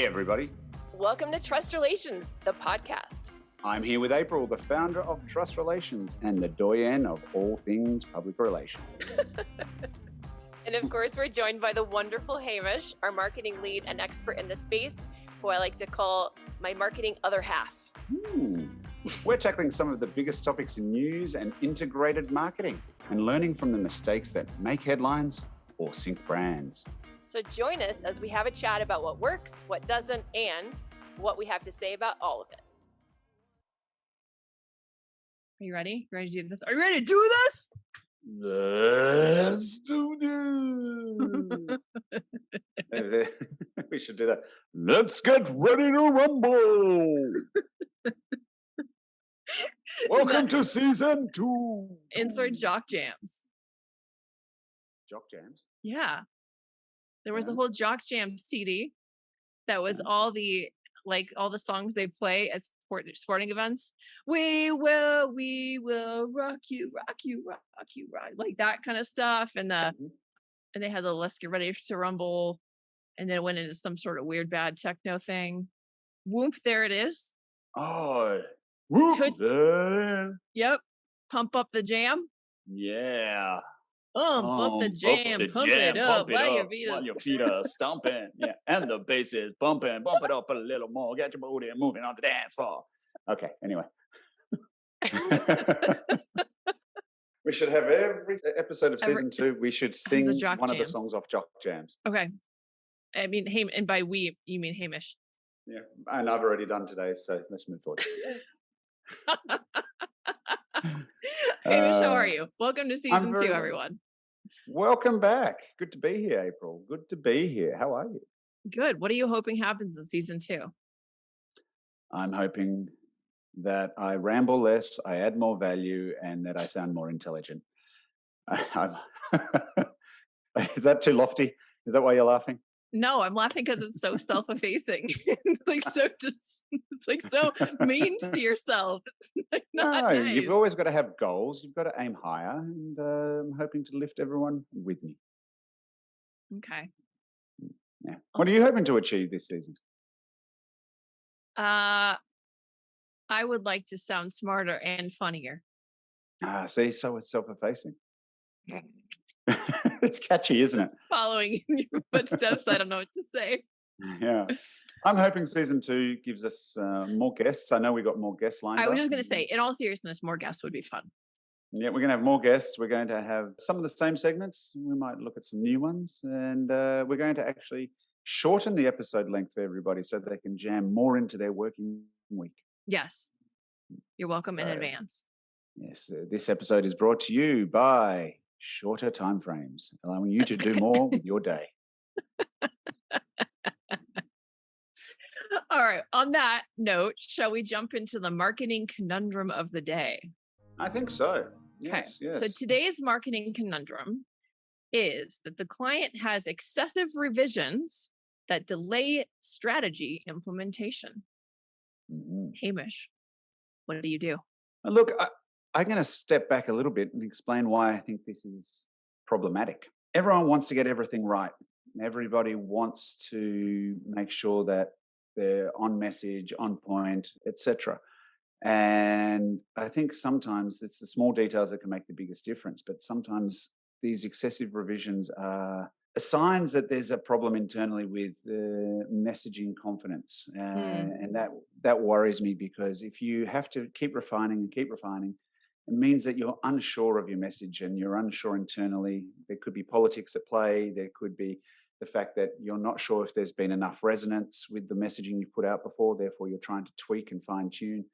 Hey, everybody. Welcome to Trust Relations, the podcast. I'm here with April, the founder of Trust Relations and the doyen of all things public relations. And of course, we're joined by the wonderful Hamish, our marketing lead and expert in the space, who I like to call my marketing other half. We're tackling some of the biggest topics in news and integrated marketing and learning from the mistakes that make headlines or sink brands. So join us as we have a chat about what works, what doesn't, and what we have to say about all of it. Are you ready? You ready to do this? Are you ready to do this? Let's do this. We should do that. Let's get ready to rumble. Welcome to season 2. Insert jock jams. Jock jams? Yeah. There was a whole jock jam CD that was all the songs they play at sporting events. We will rock you, like that kind of stuff. And they had the let's get ready to rumble, and then it went into some sort of weird bad techno thing. Whoop, there it is. Oh, whoop there. Yep. Pump up the jam. Yeah. Up the jam, pump it up while your feet are stomping. Yeah, and the bass is bumping. Bump it up a little more. Get your booty moving on the dance floor. Okay, anyway. We should have every episode of season 2. We should sing one of the songs off Jock Jams. Okay. I mean, and by we, you mean Hamish. Yeah, and I've already done today, so let's move forward. Hamish, how are you? Welcome to season 2, everyone. Welcome back. Good to be here, April. Good to be here. How are you? Good. What are you hoping happens in season 2? I'm hoping that I ramble less, I add more value, and that I sound more intelligent. Is that too lofty? Is that why you're laughing? No, I'm laughing because it's so self-effacing. It's like so mean to yourself. Nice. You've always got to have goals. You've got to aim higher, and I'm hoping to lift everyone with me. Okay. Yeah. What are you hoping to achieve this season? I would like to sound smarter and funnier. See, so it's self-effacing. It's catchy, isn't it? Following in your footsteps, I don't know what to say. Yeah. I'm hoping season 2 gives us more guests. I know we got more guests lined up. I was just going to say, in all seriousness, more guests would be fun. Yeah, we're going to have more guests. We're going to have some of the same segments. We might look at some new ones. And we're going to actually shorten the episode length for everybody so they can jam more into their working week. Yes. You're welcome in advance. Yes. This episode is brought to you by shorter timeframes, allowing you to do more with your day. All right. On that note, shall we jump into the marketing conundrum of the day? I think so. Yes, okay. Yes. So today's marketing conundrum is that the client has excessive revisions that delay strategy implementation. Mm-hmm. Hamish, what do you do? Look, I'm going to step back a little bit and explain why I think this is problematic. Everyone wants to get everything right. Everybody wants to make sure that they're on message, on point, etc. And I think sometimes it's the small details that can make the biggest difference. But sometimes these excessive revisions are signs that there's a problem internally with messaging confidence. And that worries me, because if you have to keep refining, it means that you're unsure of your message and you're unsure internally. There could be politics at play. There could be the fact that you're not sure if there's been enough resonance with the messaging you've put out before. Therefore, you're trying to tweak and fine tune.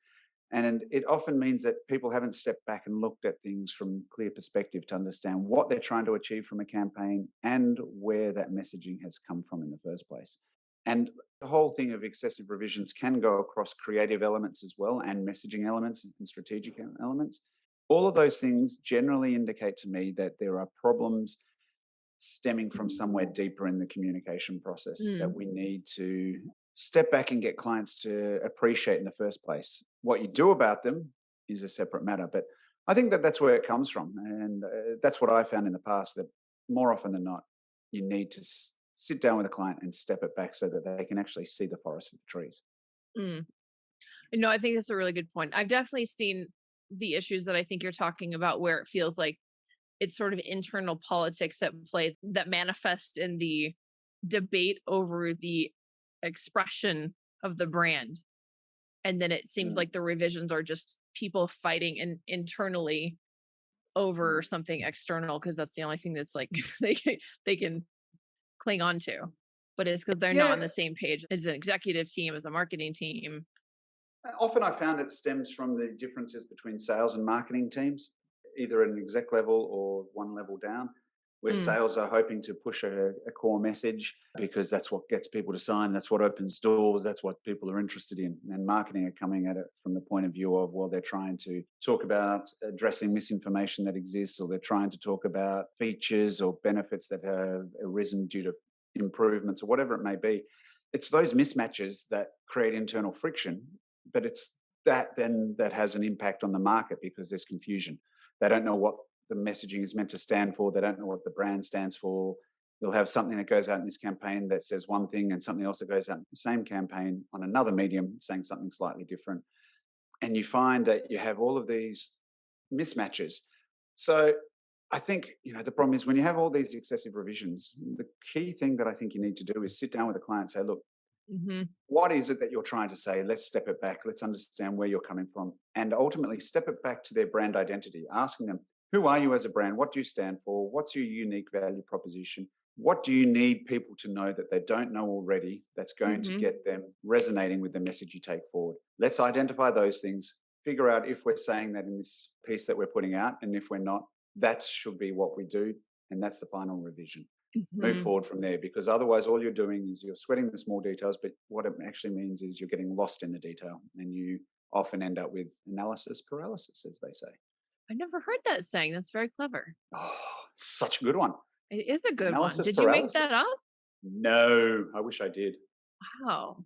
And it often means that people haven't stepped back and looked at things from clear perspective to understand what they're trying to achieve from a campaign and where that messaging has come from in the first place. And the whole thing of excessive revisions can go across creative elements as well, and messaging elements and strategic elements. All of those things generally indicate to me that there are problems stemming from somewhere deeper in the communication process that we need to step back and get clients to appreciate in the first place. What you do about them is a separate matter, but I think that that's where it comes from. And that's what I found in the past, that more often than not, you need to sit down with a client and step it back so that they can actually see the forest for the trees. Mm. No, I think that's a really good point. I've definitely seen the issues that I think you're talking about where it feels like it's sort of internal politics at play that manifest in the debate over the expression of the brand. And then it seems Mm. like the revisions are just people fighting internally over something external because that's the only thing that's like they can cling on to. But it's because they're not on Yeah, the same page as an executive team, as a marketing team. often I found it stems from the differences between sales and marketing teams, either at an exec level or one level down, where Mm, sales are hoping to push a core message because that's what gets people to sign, that's what opens doors, that's what people are interested in. And marketing are coming at it from the point of view of, well, they're trying to talk about addressing misinformation that exists, or they're trying to talk about features or benefits that have arisen due to improvements or whatever it may be. It's those mismatches that create internal friction, but it's that then that has an impact on the market because there's confusion. They don't know what the messaging is meant to stand for. They don't know what the brand stands for. You'll have something that goes out in this campaign that says one thing and something else that goes out in the same campaign on another medium saying something slightly different. And you find that you have all of these mismatches. So I think, the problem is when you have all these excessive revisions, the key thing that I think you need to do is sit down with the client and say, look, hmm what is it that you're trying to say? Let's step it back. Let's understand where you're coming from. And ultimately, step it back to their brand identity, asking them, who are you as a brand? What do you stand for? What's your unique value proposition? What do you need people to know that they don't know already that's going to hmm get them resonating with the message you take forward? Let's identify those things, figure out if we're saying that in this piece that we're putting out. And if we're not, that should be what we do. And that's the final revision. Move hmm forward from there, because otherwise all you're doing is you're sweating the small details, but what it actually means is you're getting lost in the detail and you often end up with analysis paralysis, as they say. I never heard that saying. That's very clever. Oh, such a good one. It is a good one. Analysis Did you make that paralysis. up? No, I wish I did. Wow.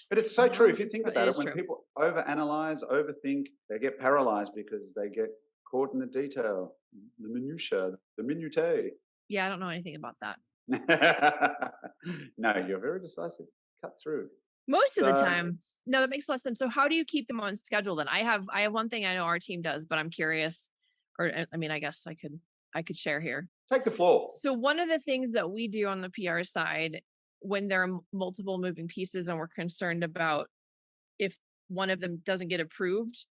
But it's Interesting. so true. If you Analysis think it about it, is when true. people overanalyze, overthink, they get paralyzed because they get caught in the detail, the minutiae, the minutiae. Yeah, I don't know anything about that. No, you're very decisive. Cut through. Most of the So time. No, that makes less sense. So how do you keep them on schedule then? I have one thing I know our team does, but I'm curious, or I mean, I guess I could share here. take the floor. So one of the things that we do on the PR side when there are multiple moving pieces and we're concerned about if one of them doesn't get approved,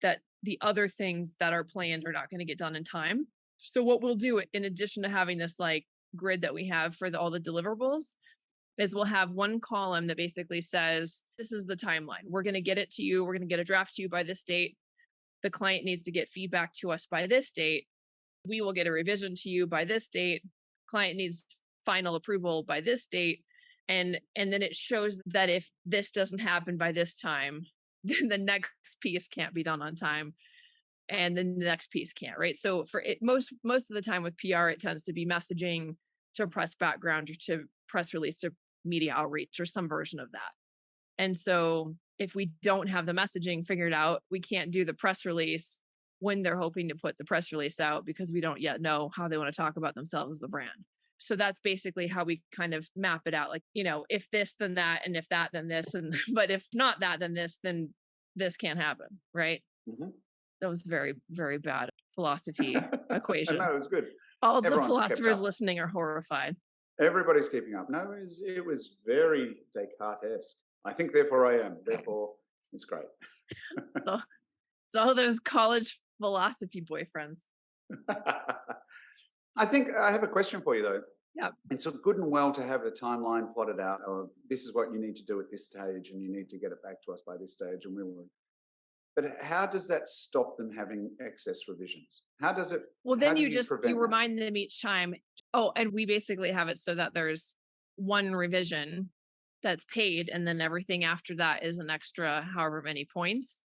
that the other things that are planned are not going to get done in time. So what we'll do in addition to having this like grid that we have for all the deliverables is we'll have one column that basically says, this is the timeline. We're going to get it to you. We're going to get a draft to you by this date. The client needs to get feedback to us by this date. We will get a revision to you by this date. Client needs final approval by this date. And then it shows that if this doesn't happen by this time, then the next piece can't be done on time. And then the next piece can't, right? So for it, most of the time with PR, it tends to be messaging to press background or to press release to media outreach or some version of that. And so if we don't have the messaging figured out, we can't do the press release when they're hoping to put the press release out because we don't yet know how they want to talk about themselves as a brand. So that's basically how we kind of map it out. Like, if this, then that, and if that, then this, and but if not that, then this can't happen, right? Mm-hmm. That was very, very bad philosophy equation. No, it was good. All the Everyone's kept philosophers up. listening are horrified. Everybody's keeping up. No, it was very Descartes-esque. I think, therefore I am. Therefore, it's great. So it's all those college philosophy boyfriends. I think I have a question for you, though. Yeah. It's good and well to have a timeline plotted out of this is what you need to do at this stage and you need to get it back to us by this stage and we will. But how does that stop them having excess revisions? How does it? Well, then how do you prevent that? remind them each time. Oh, and we basically have it so that there's one revision that's paid, and then everything after that is an extra however many points,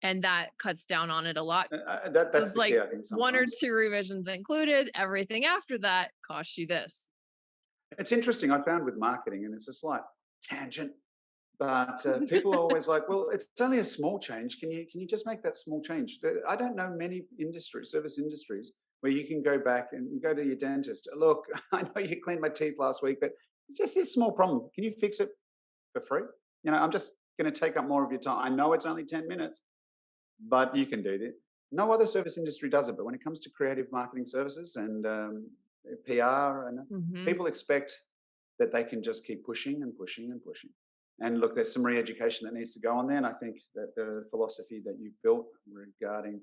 and that cuts down on it a lot. That's the like key, I think. One or Sometimes two revisions included. Everything after that costs you this. it's interesting. I found with marketing, and it's a slight tangent, but people are always like, "Well, it's only a small change. Can you just make that small change?" I don't know many service industries, where you can go back and you go to your dentist. Look, I know you cleaned my teeth last week, but it's just this small problem. Can you fix it for free? I'm just going to take up more of your time. I know it's only 10 minutes, but you can do this. No other service industry does it. But when it comes to creative marketing services and PR, and people expect that they can just keep pushing and pushing and pushing. And look, there's some re-education that needs to go on there. And I think that the philosophy that you've built regarding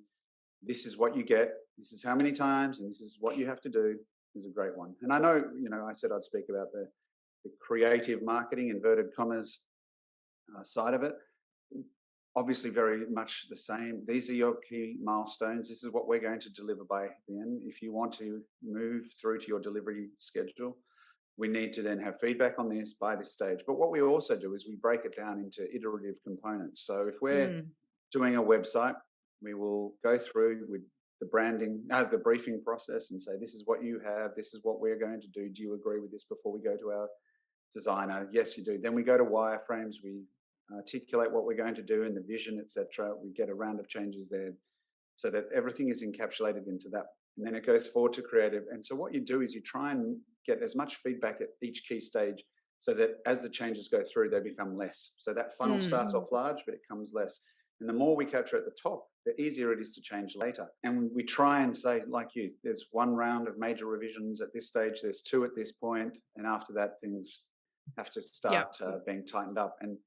this is what you get, this is how many times, and this is what you have to do is a great one. And I know, I said I'd speak about the creative marketing, inverted commas, side of it. Obviously, very much the same. These are your key milestones. This is what we're going to deliver by then. If you want to move through to your delivery schedule, we need to then have feedback on this by this stage. But what we also do is we break it down into iterative components. So if we're doing a website, we will go through with the branding, the briefing process and say, this is what you have, this is what we're going to do. Do you agree with this before we go to our designer? Yes, you do. Then we go to wireframes, we articulate what we're going to do and the vision, etc. We get a round of changes there so that everything is encapsulated into that. And then it goes forward to creative. And so what you do is you try and get as much feedback at each key stage so that as the changes go through, they become less. So that funnel starts off large, but it comes less. And the more we capture at the top, the easier it is to change later. And we try and say, like you, there's one round of major revisions at this stage, there's two at this point, and after that, things have to start being tightened up. And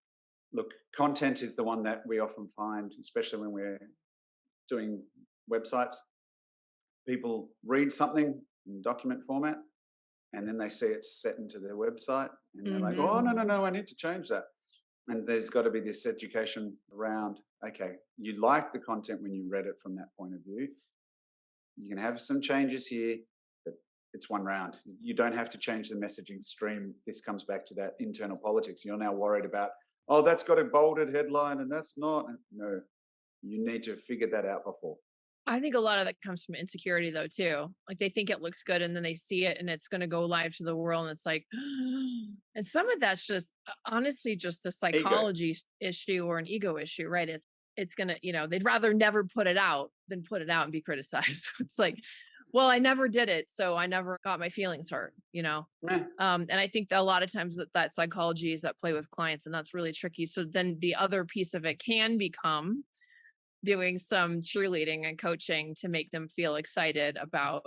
look, content is the one that we often find, especially when we're doing websites. People read something in document format, and then they see it set into their website, and they're like, oh, no, I need to change that. And there's got to be this education around, okay, you like the content when you read it from that point of view. You can have some changes here, but it's one round. You don't have to change the messaging stream. This comes back to that internal politics. You're now worried about, oh, that's got a bolded headline and that's not. No, you need to figure that out before. I think a lot of that comes from insecurity though, too. Like they think it looks good and then they see it and it's going to go live to the world. And it's like, and some of that's just honestly just a psychology issue or an ego issue, right? It's going to, they'd rather never put it out than put it out and be criticized. It's like, well, I never did it, so I never got my feelings hurt, And I think that a lot of times that psychology is at play with clients, and that's really tricky. So then the other piece of it can become doing some cheerleading and coaching to make them feel excited about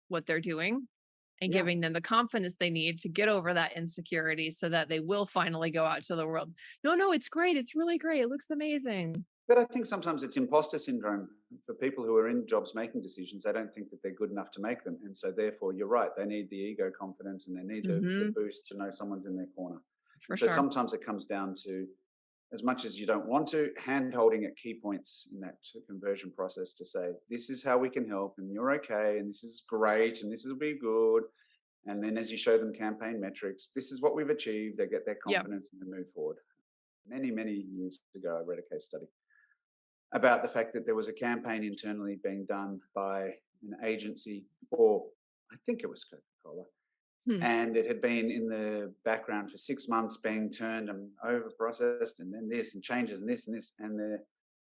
what they're doing and giving them the confidence they need to get over that insecurity so that they will finally go out to the world. No, it's great. It's really great. It looks amazing. But I think sometimes it's imposter syndrome for people who are in jobs making decisions. They don't think that they're good enough to make them. And so therefore, you're right. They need the ego confidence and they need the boost to know someone's in their corner. So sometimes it comes down to, as much as you don't want to, hand-holding at key points in that conversion process to say, this is how we can help, and you're okay, and this is great, and this will be good. And then as you show them campaign metrics, this is what we've achieved. They get their confidence and they move forward. Many, many years ago, I read a case study about the fact that there was a campaign internally being done by an agency for, I think it was Coca-Cola, and it had been in the background for 6 months being turned and over processed, and then this and changes and this and this, and the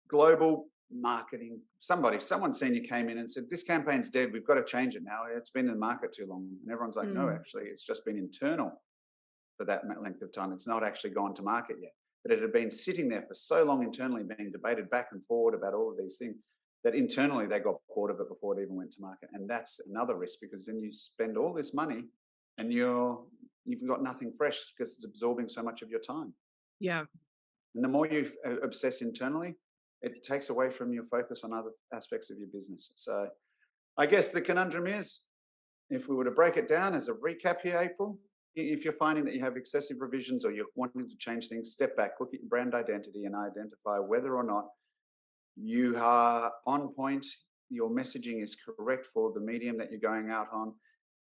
global marketing, someone senior came in and said, this campaign's dead, we've got to change it now, it's been in the market too long. And everyone's like, no, actually it's just been internal for that length of time, it's not actually gone to market yet. But it had been sitting there for so long internally, being debated back and forward about all of these things, that internally they got bored of it before it even went to market. And that's another risk, because then you spend all this money and you've got nothing fresh because it's absorbing so much of your time. Yeah. And the more you obsess internally, it takes away from your focus on other aspects of your business. So I guess the conundrum is, if we were to break it down as a recap here, April, if you're finding that you have excessive revisions or you're wanting to change things, step back, look at your brand identity and identify whether or not you are on point, your messaging is correct for the medium that you're going out on,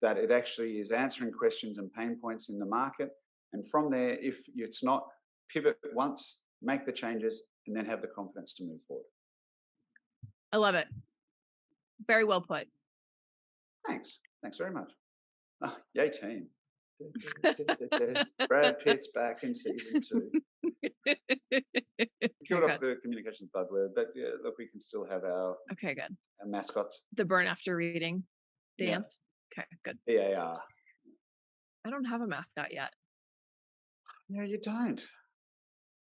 that it actually is answering questions and pain points in the market. And from there, if it's not, pivot once, make the changes, and then have the confidence to move forward. I love it. Very well put. Thanks very much. Oh, yay team. Brad Pitt's back in season 2. Killed off the communications buzzword, but yeah, look, we can still have our Okay, good. mascots. The burn after reading Yeah. dance. Okay, good. BAR. I don't have a mascot yet. No, you don't.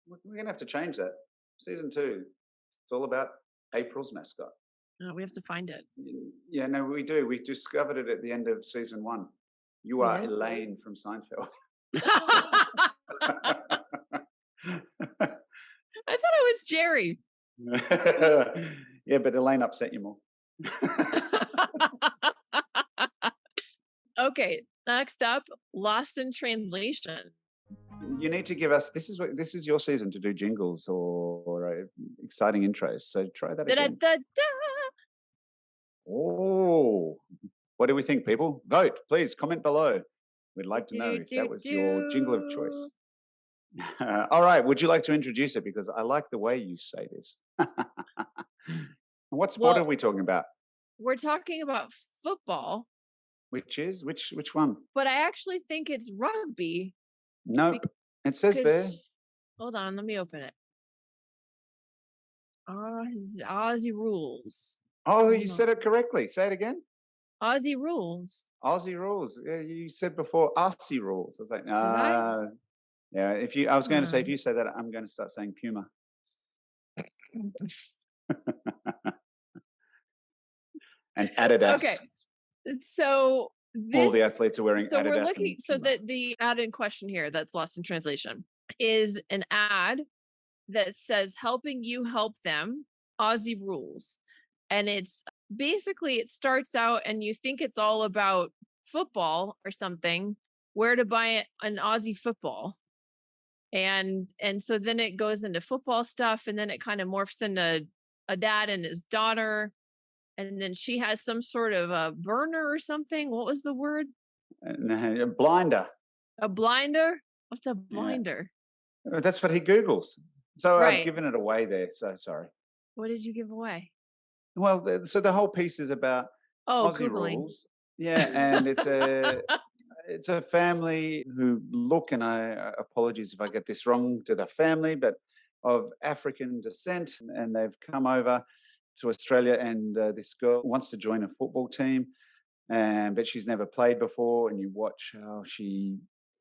We're going to have to change that. Season 2, it's all about April's mascot. No, we have to find it. Yeah, no, we do. We discovered it at the end of season 1. You are Elaine from Seinfeld. I thought it was Jerry. Yeah, but Elaine upset you more. Okay, next up, Lost in Translation. You need to give us. This is your season to do jingles or exciting intros. So try that again. Oh, what do we think, people? Vote, please. Comment below. We'd like to know if that was your jingle of choice. All right. Would you like to introduce it? Because I like the way you say this. What sport are we talking about? We're talking about football. Which is which one? But I actually think it's rugby. No, it says there. Hold on, let me open it. Aussie rules. Oh, you said it correctly. Say it again. Aussie rules. Aussie rules. Yeah, you said before Aussie rules. I was like, Did I? Yeah. I was going to say, if you say that, I'm going to start saying Puma. And Adidas. Okay. So all the athletes are wearing so Adidas. We're looking. So the ad in question here, that's lost in translation, is an ad that says "helping you help them." Aussie rules, and it's basically it starts out, and you think it's all about football or something. Where to buy an Aussie football, and so then it goes into football stuff, and then it kind of morphs into a dad and his daughter. And then she has some sort of a burner or something. What was the word? A blinder. A blinder? What's a blinder? Yeah. That's what he Googles. So right. I've given it away there. So sorry. What did you give away? Well, so the whole piece is about Aussie Googling. rules. Yeah, and it's a family who look, and I apologies if I get this wrong to the family, but of African descent, and they've come over to Australia, and this girl wants to join a football team, but she's never played before, and you watch how she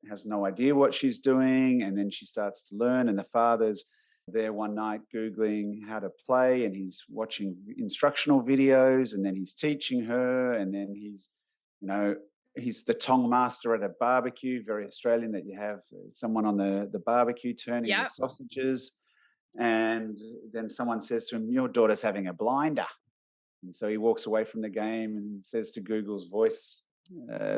has no idea what she's doing, and then she starts to learn, and the father's there one night Googling how to play, and he's watching instructional videos, and then he's teaching her, and then he's the tong master at a barbecue, very Australian, that you have someone on the barbecue turning the sausages. And then someone says to him, your daughter's having a blinder. And so he walks away from the game and says to Google's voice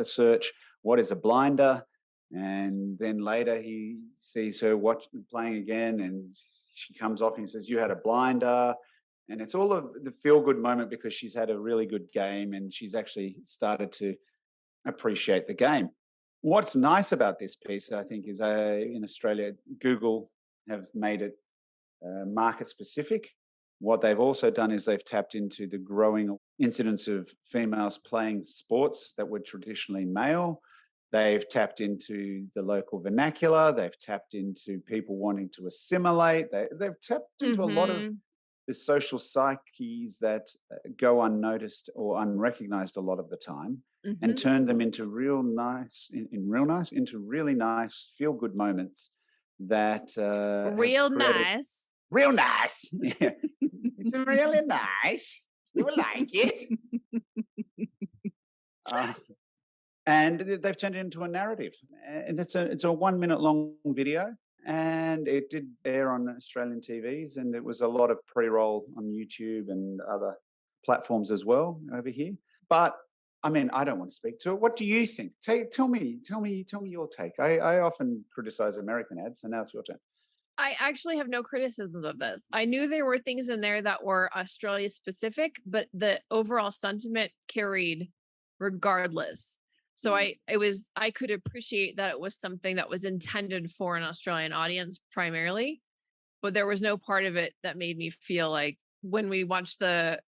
search, what is a blinder? And then later he sees her playing again, and she comes off and he says, you had a blinder. And it's all of the feel-good moment because she's had a really good game and she's actually started to appreciate the game. What's nice about this piece, I think, is in Australia, Google have made it market specific. What they've also done is they've tapped into the growing incidence of females playing sports that were traditionally male. They've tapped into the local vernacular. They've tapped into people wanting to assimilate. They've tapped into a lot of the social psyches that go unnoticed or unrecognized a lot of the time, and turned them into really nice feel-good moments that real nice. Yeah. It's really nice. You will like it. And they've turned it into a narrative. And it's a 1 minute long video. And it did air on Australian TVs. And it was a lot of pre-roll on YouTube and other platforms as well over here. But I mean, I don't want to speak to it. What do you think? Tell me your take. I often criticize American ads, so now it's your turn. I actually have no criticisms of this. I knew there were things in there that were Australia specific, but the overall sentiment carried regardless. So I could appreciate that it was something that was intended for an Australian audience primarily, but there was no part of it that made me feel like when we watched the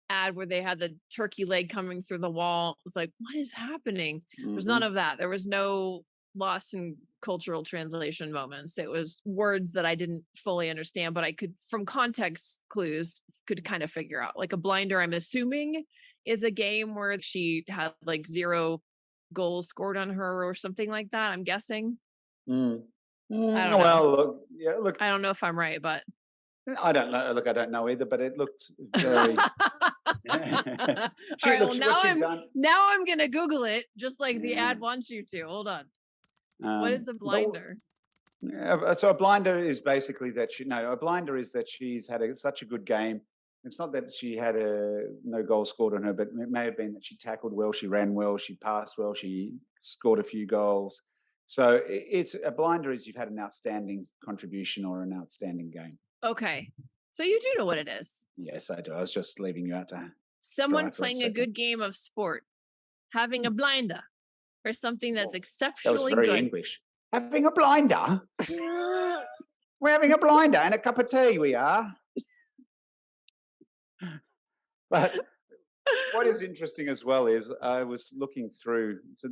ad where they had the turkey leg coming through the wall, it was like, what is happening? There's none of that. There was no lost in cultural translation moments. It was words that I didn't fully understand, but I could, from context clues, could kind of figure out. Like a blinder, I'm assuming, is a game where she had like 0 goals scored on her or something like that. I'm guessing. Mm. I don't know. Well, look. I don't know if I'm right, but I don't know. Look, I don't know either, but it looked very. All right, well, now I'm gonna Google it, just like the ad wants you to. Hold on. What is the blinder? So a blinder is basically that a blinder is that she's had such a good game. It's not that she had no goal scored on her, but it may have been that she tackled well, she ran well, she passed well, she scored a few goals. So it's a blinder is you've had an outstanding contribution or an outstanding game. Okay. So you do know what it is. Yes, I do. I was just leaving you out to someone playing a good game of sport, having a blinder, or something that's exceptionally that was very good. English. Having a blinder? We're having a blinder and a cup of tea, we are. But what is interesting as well is I was looking through, so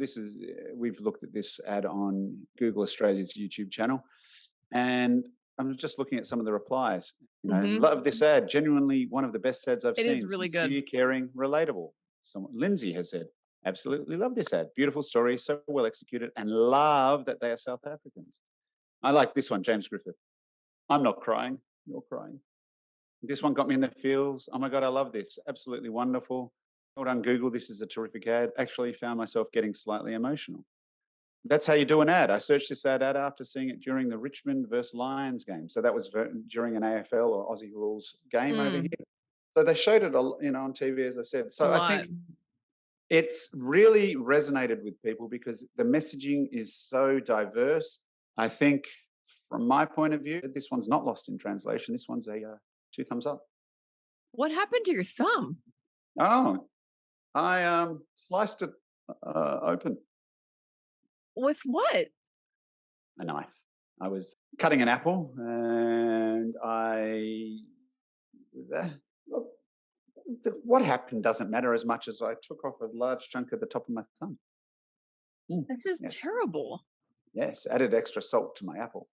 we've looked at this ad on Google Australia's YouTube channel, and I'm just looking at some of the replies. Love this ad. Genuinely one of the best ads I've seen. It is really good. Caring, relatable. Lindsay has said, absolutely love this ad. Beautiful story, so well executed, and love that they are South Africans. I like this one, James Griffith. I'm not crying, you're crying. This one got me in the feels. Oh my God, I love this. Absolutely wonderful. Well done, Google. This is a terrific ad. Actually found myself getting slightly emotional. That's how you do an ad. I searched this ad after seeing it during the Richmond versus Lions game. So that was during an AFL or Aussie Rules game over here. So they showed it, on TV, as I said. So I think it's really resonated with people because the messaging is so diverse. I think from my point of view, this one's not lost in translation. This one's a 2 thumbs up. What happened to your thumb? Oh, I sliced it open. With what? A knife. I was cutting an apple and what happened doesn't matter as much as I took off a large chunk at the top of my thumb. This is terrible. Yes, added extra salt to my apple.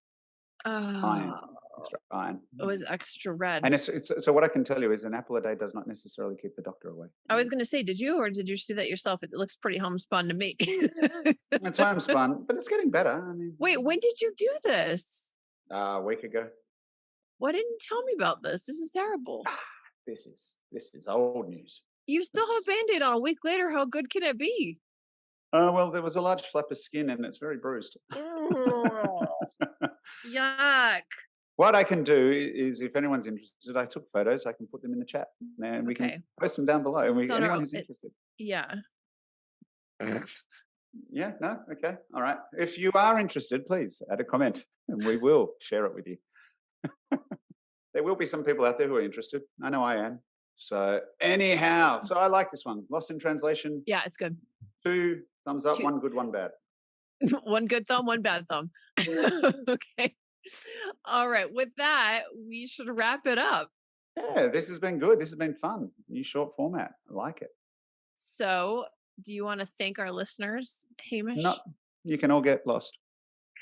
Extra iron. It was extra red. And so what I can tell you is an apple a day does not necessarily keep the doctor away. I was going to say, did you see that yourself? It looks pretty homespun to me. It's homespun, but it's getting better. Wait, when did you do this? A week ago. Why didn't you tell me about this? This is terrible. This is old news. You still have a Band-Aid on a week later. How good can it be? Well, there was a large flap of skin and it's very bruised. Yuck. What I can do is, if anyone's interested, I took photos. I can put them in the chat, and we can post them down below. And anyone who's interested. Yeah. Yeah. No. Okay. All right. If you are interested, please add a comment, and we will share it with you. There will be some people out there who are interested. I know I am. So anyhow, I like this one. Lost in translation. Yeah, it's good. 2 thumbs up. 1 good, 1 bad. 1 good thumb, 1 bad thumb. Okay. All right. With that, we should wrap it up. Yeah, this has been good. This has been fun. New short format. I like it. So, do you want to thank our listeners, Hamish? No, you can all get lost.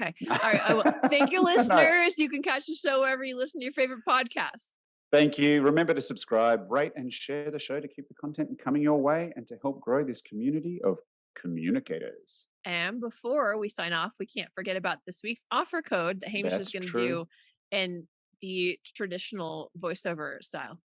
Okay. All right. Thank you, listeners. You can catch the show wherever you listen to your favorite podcast. Thank you. Remember to subscribe, rate, and share the show to keep the content coming your way and to help grow this community of communicators. And before we sign off, we can't forget about this week's offer code that Hamish is going to do in the traditional voiceover style.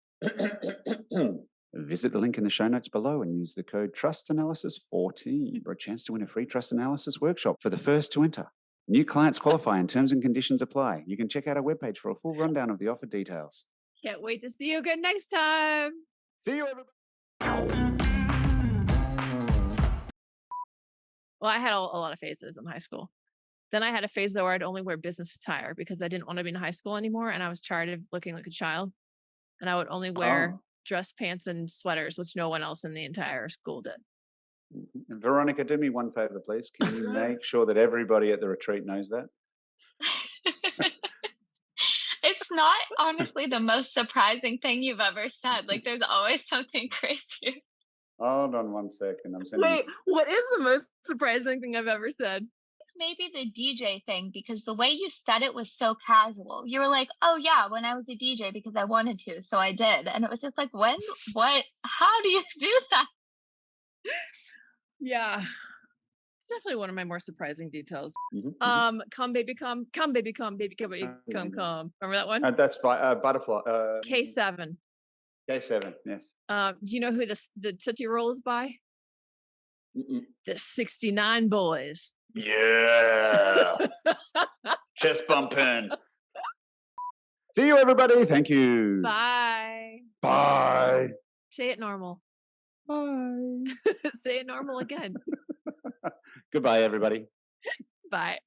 Visit the link in the show notes below and use the code TrustAnalysis14 for a chance to win a free trust analysis workshop for the first to enter. New clients qualify and terms and conditions apply. You can check out our webpage for a full rundown of the offer details. Can't wait to see you again next time. See you, everybody. Well, I had a lot of phases in high school. Then I had a phase though where I'd only wear business attire because I didn't want to be in high school anymore, and I was tired of looking like a child. And I would only wear dress pants and sweaters, which no one else in the entire school did. Veronica, do me one favor, please. Can you make sure that everybody at the retreat knows that? It's not honestly the most surprising thing you've ever said. Like, there's always something crazy. Hold on 1 second. I'm sending. Wait, what is the most surprising thing I've ever said? maybe the DJ thing, because the way you said it was so casual. You were like, "Oh yeah, when I was a DJ because I wanted to, so I did." And it was just like, "When? What? How do you do that?" Yeah. It's definitely one of my more surprising details. Come baby come baby come baby come. Remember that one? That's by Butterfly. K7. K7, yes. Do you know who the Tootsie Roll is by? The 69 Boys. Yeah. Chest bumping. See you, everybody. Thank you. Bye. Bye. Say it normal. Bye. Say it normal again. Goodbye, everybody. Bye.